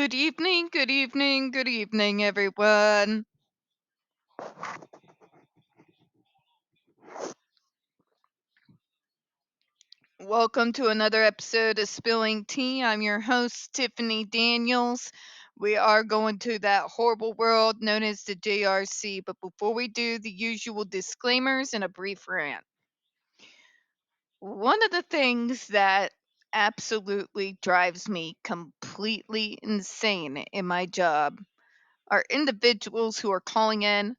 Good evening, good evening, good evening, everyone. Welcome to another episode of Spilling Tea. I'm your host, Tiffany Daniels. We are going to that horrible world known as the JRC, but before we do, the usual disclaimers and a brief rant. One of the things that absolutely drives me completely insane in my job are individuals who are calling in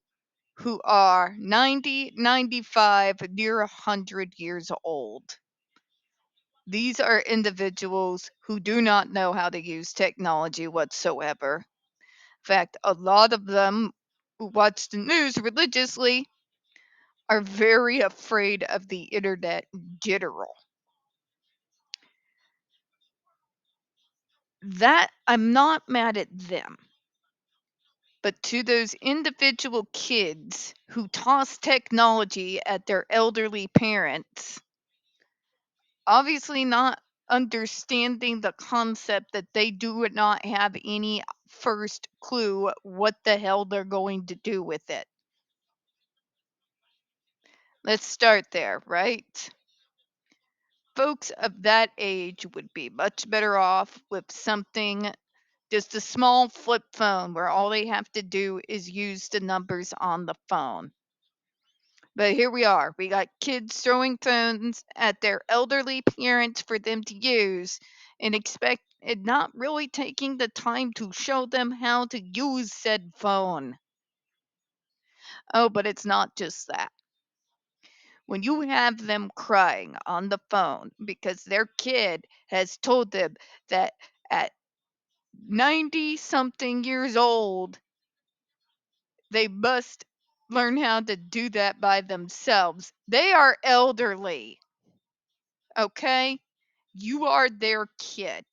who are 90, 95, near 100 years old. These are individuals who do not know how to use technology whatsoever. In fact, a lot of them who watch the news religiously are very afraid of the internet in general. That I'm not mad at them. But to those individual kids who toss technology at their elderly parents, obviously not understanding the concept that they do not have any first clue what the hell they're going to do with it. Let's start there, right? Folks of that age would be much better off with something, just a small flip phone where all they have to do is use the numbers on the phone. But here we are. We got kids throwing phones at their elderly parents for them to use and not really taking the time to show them how to use said phone. Oh, but it's not just that. When you have them crying on the phone because their kid has told them that at 90 something years old, they must learn how to do that by themselves. They are elderly. Okay? You are their kid.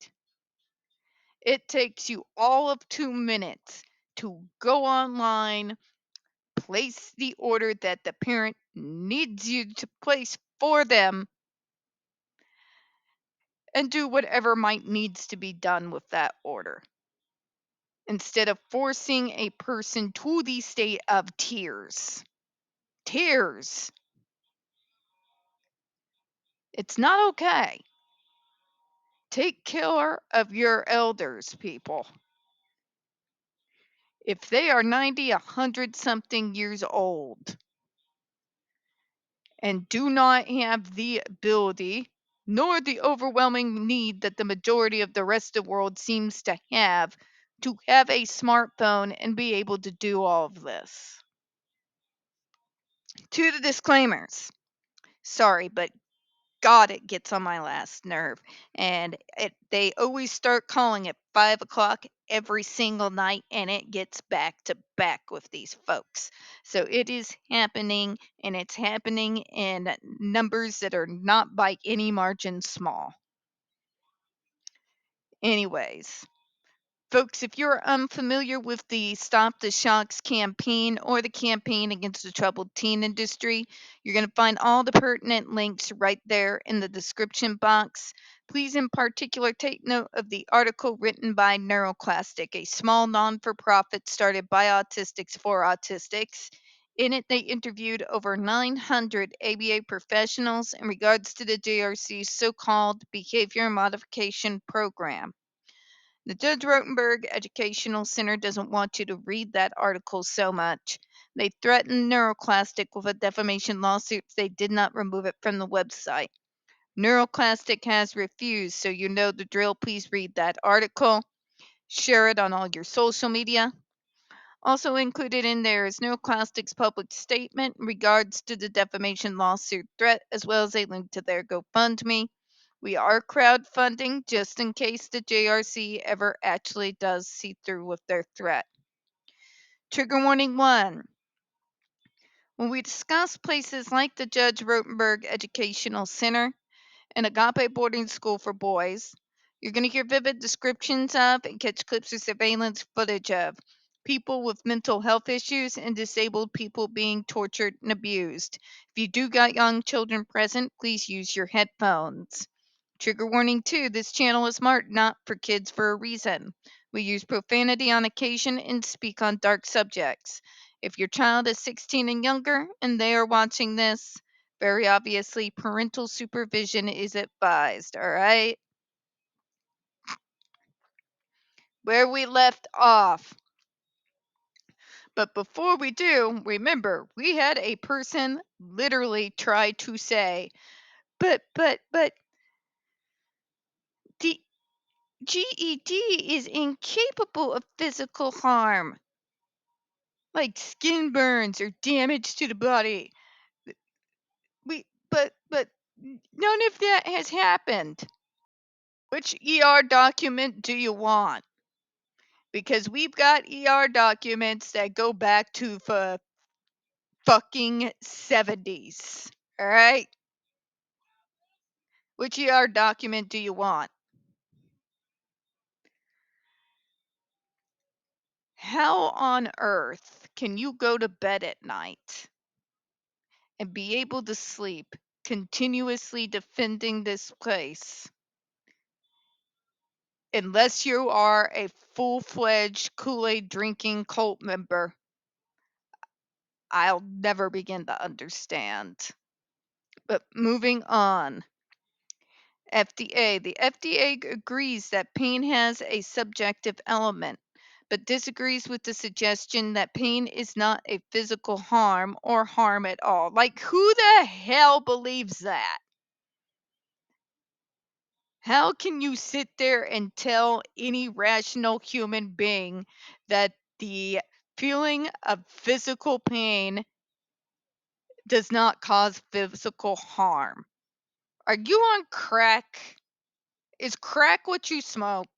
It takes you all of 2 minutes to go online, place the order that the parent needs you to place for them, and do whatever might needs to be done with that order. Instead of forcing a person to the state of tears. Tears. It's not okay. Take care of your elders, people. If they are 90, 100 something years old and do not have the ability nor the overwhelming need that the majority of the rest of the world seems to have a smartphone and be able to do all of this. To the disclaimers. Sorry, but God, it gets on my last nerve. And they always start calling at 5 o'clock every single night, and it gets back to back with these folks. So it is happening, and it's happening in numbers that are not by any margin small. Anyways, folks, if you're unfamiliar with the Stop the Shocks campaign or the campaign against the troubled teen industry, you're going to find all the pertinent links right there in the description box. Please, in particular, take note of the article written by NeuroClastic, a small non for profit started by autistics for autistics. In it, they interviewed over 900 ABA professionals in regards to the JRC's so called behavior modification program. The Judge Rotenberg Educational Center doesn't want you to read that article so much. They threatened NeuroClastic with a defamation lawsuit if they did not remove it from the website. NeuroClastic has refused, so you know the drill. Please read that article. Share it on all your social media. Also included in there is NeuroClastic's public statement in regards to the defamation lawsuit threat, as well as a link to their GoFundMe. We are crowdfunding just in case the JRC ever actually does see through with their threat. Trigger warning 1. When we discuss places like the Judge Rotenberg Educational Center and Agape Boarding School for Boys, you're going to hear vivid descriptions of and catch clips or surveillance footage of people with mental health issues and disabled people being tortured and abused. If you do got young children present, please use your headphones. Trigger warning 2, this channel is marked not for kids for a reason. We use profanity on occasion and speak on dark subjects. If your child is 16 and younger and they are watching this, very obviously parental supervision is advised, all right? Where we left off. But before we do, remember, we had a person literally try to say, but the GED is incapable of physical harm, like skin burns or damage to the body. But none of that has happened. Which ER document do you want? Because we've got ER documents that go back to the fucking 70s. All right? Which ER document do you want? How on earth can you go to bed at night and be able to sleep continuously defending this place unless you are a full-fledged Kool-Aid drinking cult member? I'll never begin to understand. But moving on. FDA. The FDA agrees that pain has a subjective element, but disagrees with the suggestion that pain is not a physical harm or harm at all. Like, who the hell believes that? How can you sit there and tell any rational human being that the feeling of physical pain does not cause physical harm? Are you on crack? Is crack what you smoke?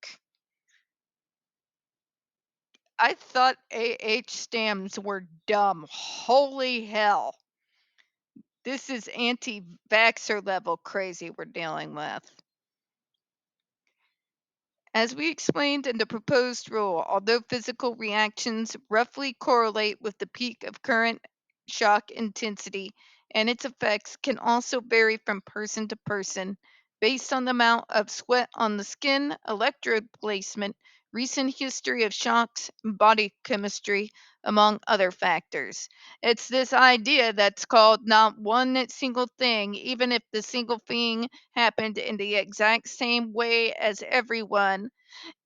I thought AH stems were dumb. Holy hell. This is anti-vaxxer level crazy we're dealing with. As we explained in the proposed rule, although physical reactions roughly correlate with the peak of current shock intensity and its effects can also vary from person to person based on the amount of sweat on the skin, electrode placement, recent history of shocks, and body chemistry, among other factors. It's this idea that's called not one single thing, even if the single thing happened in the exact same way as everyone,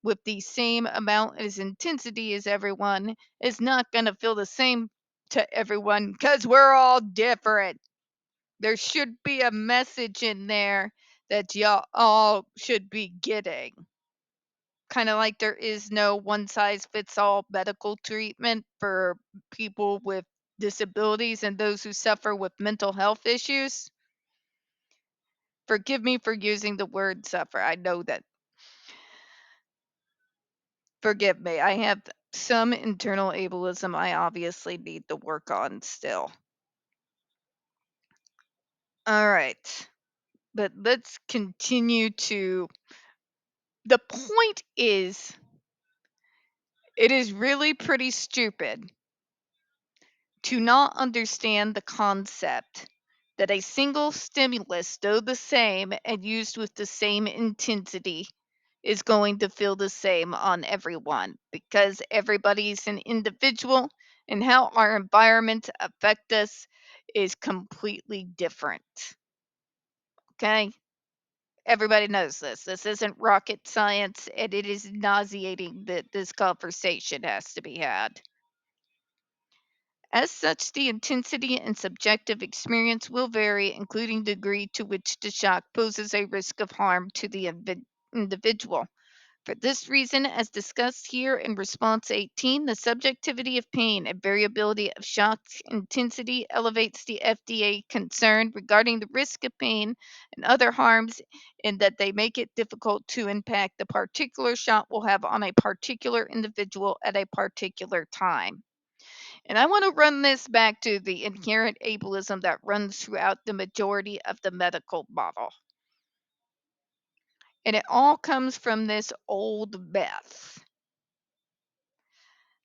with the same amount as intensity as everyone, is not going to feel the same to everyone because we're all different. There should be a message in there that y'all all should be getting. Kind of like there is no one size fits all medical treatment for people with disabilities and those who suffer with mental health issues. Forgive me for using the word suffer. I know that. Forgive me. I have some internal ableism I obviously need to work on still. All right. But let's continue to. The point is, it is really pretty stupid to not understand the concept that a single stimulus, though the same and used with the same intensity, is going to feel the same on everyone because everybody's an individual and how our environment affect us is completely different. Okay? Everybody knows this. This isn't rocket science, and it is nauseating that this conversation has to be had. As such, the intensity and subjective experience will vary, including the degree to which the shock poses a risk of harm to the individual. For this reason, as discussed here in response 18, the subjectivity of pain and variability of shock intensity elevates the FDA concern regarding the risk of pain and other harms in that they make it difficult to impact the particular shock will have on a particular individual at a particular time. And I want to run this back to the inherent ableism that runs throughout the majority of the medical model. And it all comes from this old myth.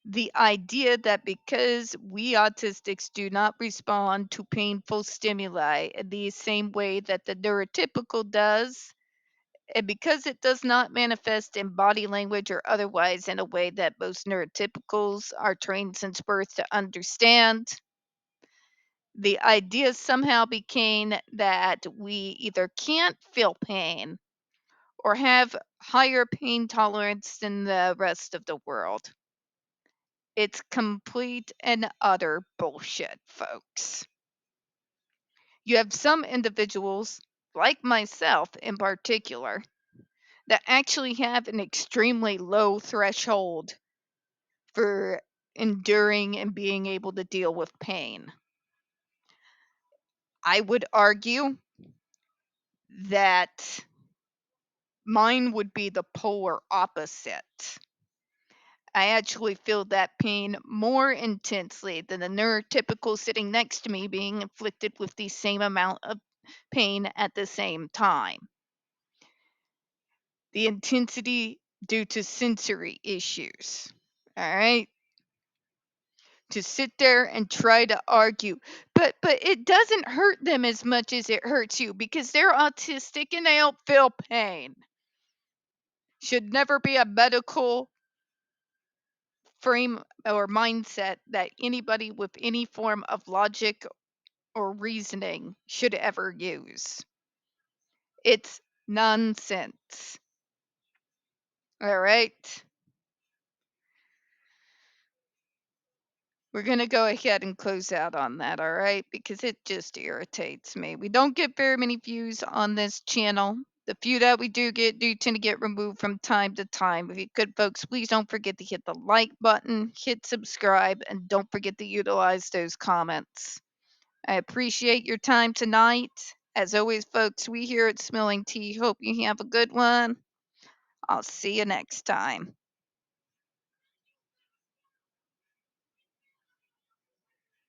The idea that because we autistics do not respond to painful stimuli in the same way that the neurotypical does, And because it does not manifest in body language or otherwise in a way that most neurotypicals are trained since birth to understand, the idea somehow became that we either can't feel pain or have higher pain tolerance than the rest of the world. It's complete and utter bullshit, folks. You have some individuals, like myself in particular, that actually have an extremely low threshold for enduring and being able to deal with pain. I would argue that mine would be the polar opposite. I actually feel that pain more intensely than the neurotypical sitting next to me being inflicted with the same amount of pain at the same time. The intensity due to sensory issues. All right. To sit there and try to argue, but it doesn't hurt them as much as it hurts you because they're autistic and they don't feel pain. Should never be a medical frame or mindset that anybody with any form of logic or reasoning should ever use. It's nonsense. All right. We're going to go ahead and close out on that, all right? Because it just irritates me. We don't get very many views on this channel. The few that we do get do tend to get removed from time to time. If you could, folks, please don't forget to hit the like button, hit subscribe, and don't forget to utilize those comments. I appreciate your time tonight. As always, folks, we here at Smelling Tea hope you have a good one. I'll see you next time.